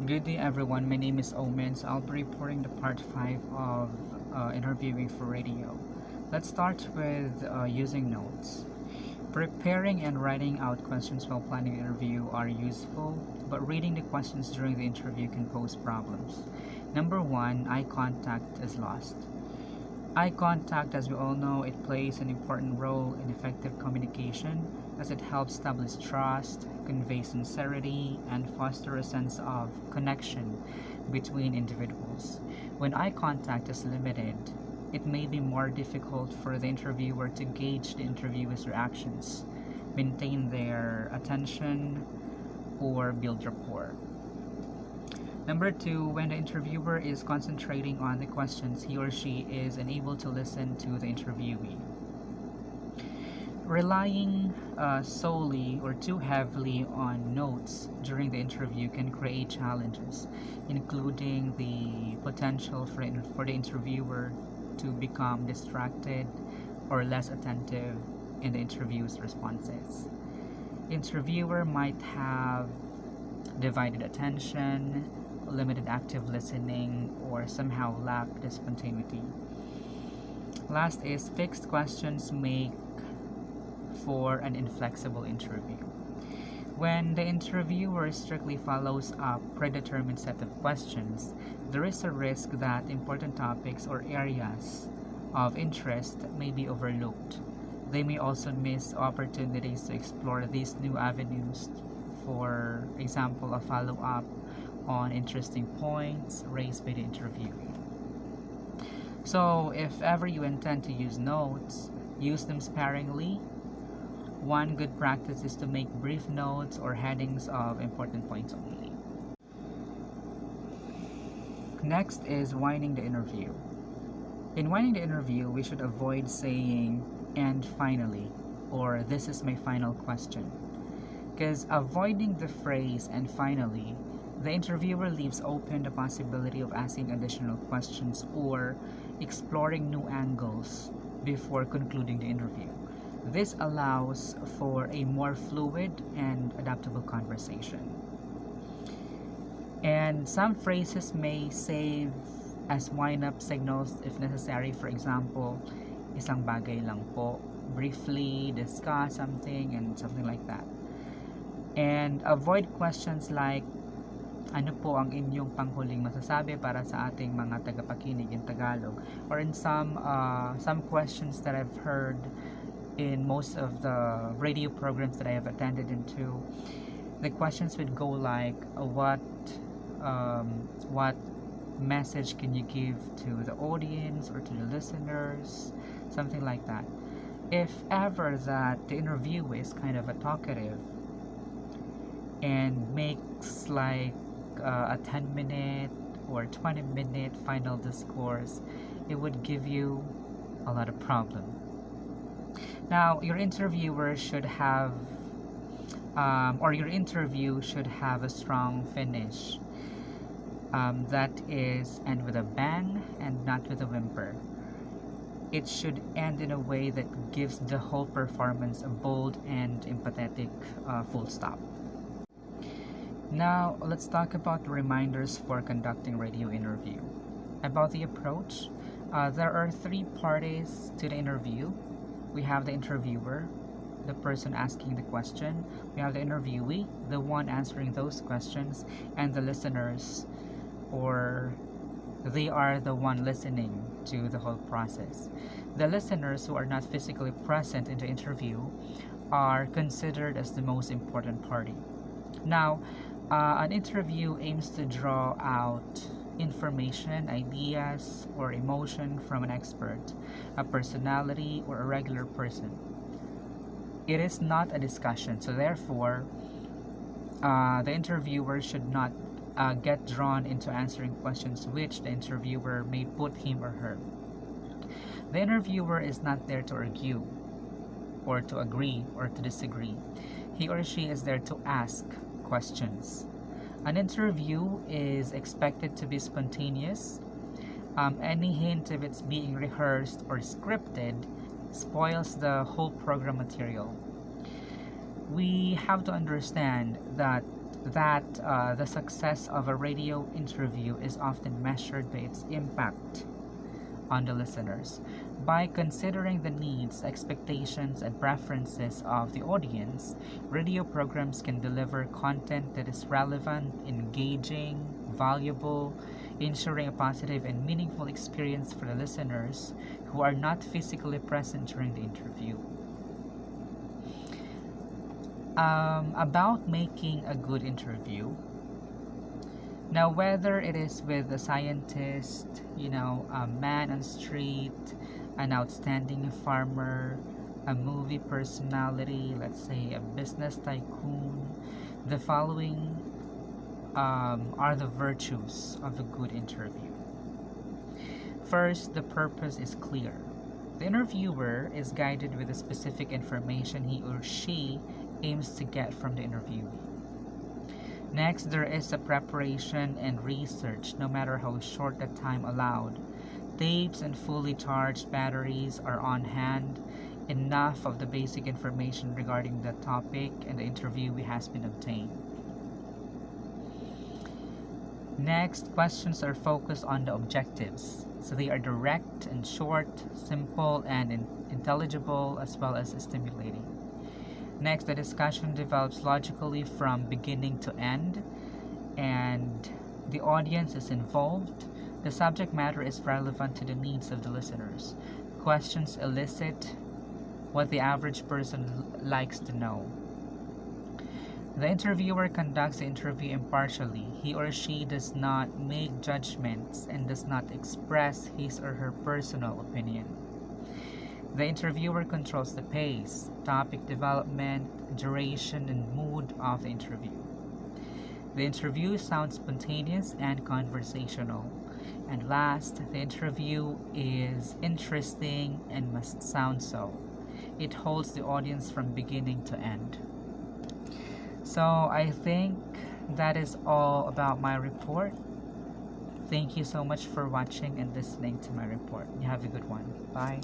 Good day, everyone. My name is Omen, so I'll be reporting the part 5 of interviewing for radio. Let's start with using notes. Preparing and writing out questions while planning an interview are useful, but reading the questions during the interview can pose problems. Number one, eye contact is lost. Eye contact, as we all know, it plays an important role in effective communication as it helps establish trust, convey sincerity, and foster a sense of connection between individuals. When eye contact is limited, it may be more difficult for the interviewer to gauge the interviewer's reactions, maintain their attention, or build rapport. Number two, when the interviewer is concentrating on the questions, he or she is unable to listen to the interviewee. Relying solely or too heavily on notes during the interview can create challenges, including the potential for the interviewer to become distracted or less attentive in the interview's responses. Interviewer might have divided attention, limited active listening, or somehow lack the spontaneity. Last is fixed questions make for an inflexible interview. When the interviewer strictly follows a predetermined set of questions, there is a risk that important topics or areas of interest may be overlooked. They may also miss opportunities to explore these new avenues, for example, a follow up on interesting points raised by the interviewee. So, if ever you intend to use notes, use them sparingly. One good practice is to make brief notes or headings of important points only. Next is winding the interview. In winding the interview, we should avoid saying, "and finally," or "this is my final question." Because avoiding the phrase "and finally," the interviewer leaves open the possibility of asking additional questions or exploring new angles before concluding the interview. This allows for a more fluid and adaptable conversation. And some phrases may serve as wind-up signals if necessary. For example, "isang bagay lang po," briefly discuss something, and something like that. And avoid questions like, "ano po ang inyong panghuling masasabi para sa ating mga tagapakinig in Tagalog?" Or in some questions that I've heard in most of the radio programs that I have attended into, the questions would go like, what message can you give to the audience or to the listeners, something like that. If ever that the interviewee is kind of a talkative and makes like a 10-minute or 20-minute final discourse, it would give you a lot of problem. Now, your interviewer should have, or your interview should have a strong finish. That is, end with a bang and not with a whimper. It should end in a way that gives the whole performance a bold and empathetic full stop. Now, let's talk about the reminders for conducting radio interview. About the approach, there are three parties to the interview. We have the interviewer, the person asking the question. We have the interviewee, the one answering those questions, and the listeners, or they are the one listening to the whole process. The listeners who are not physically present in the interview are considered as the most important party. Now, an interview aims to draw out information, ideas, or emotion from an expert, a personality, or a regular person. It is not a discussion, so therefore, the interviewer should not get drawn into answering questions which the interviewer may put him or her. The interviewer is not there to argue, or to agree, or to disagree. He or she is there to ask questions. An interview is expected to be spontaneous. Any hint of it's being rehearsed or scripted spoils the whole program material. We have to understand that that the success of a radio interview is often measured by its impact on the listeners. By considering the needs, expectations, and preferences of the audience, radio programs can deliver content that is relevant, engaging, valuable, ensuring a positive and meaningful experience for the listeners who are not physically present during the interview. About making a good interview. Now, whether it is with a scientist, a man on the street, an outstanding farmer, a movie personality, let's say a business tycoon, the following are the virtues of a good interview. First, the purpose is clear. The interviewer is guided with the specific information he or she aims to get from the interviewee. Next, there is a preparation and research, no matter how short the time allowed. Tapes and fully charged batteries are on hand. Enough of the basic information regarding the topic and the interviewee has been obtained. Next, questions are focused on the objectives. So they are direct and short, simple and intelligible, as well as stimulating. Next, the discussion develops logically from beginning to end, and the audience is involved. The subject matter is relevant to the needs of the listeners. Questions elicit what the average person likes to know. The interviewer conducts the interview impartially. He or she does not make judgments and does not express his or her personal opinion. The interviewer controls the pace, topic development, duration, and mood of the interview. The interview sounds spontaneous and conversational. And last, the interview is interesting and must sound so. It holds the audience from beginning to end. So I think that is all about my report. Thank you so much for watching and listening to my report. You have a good one. Bye.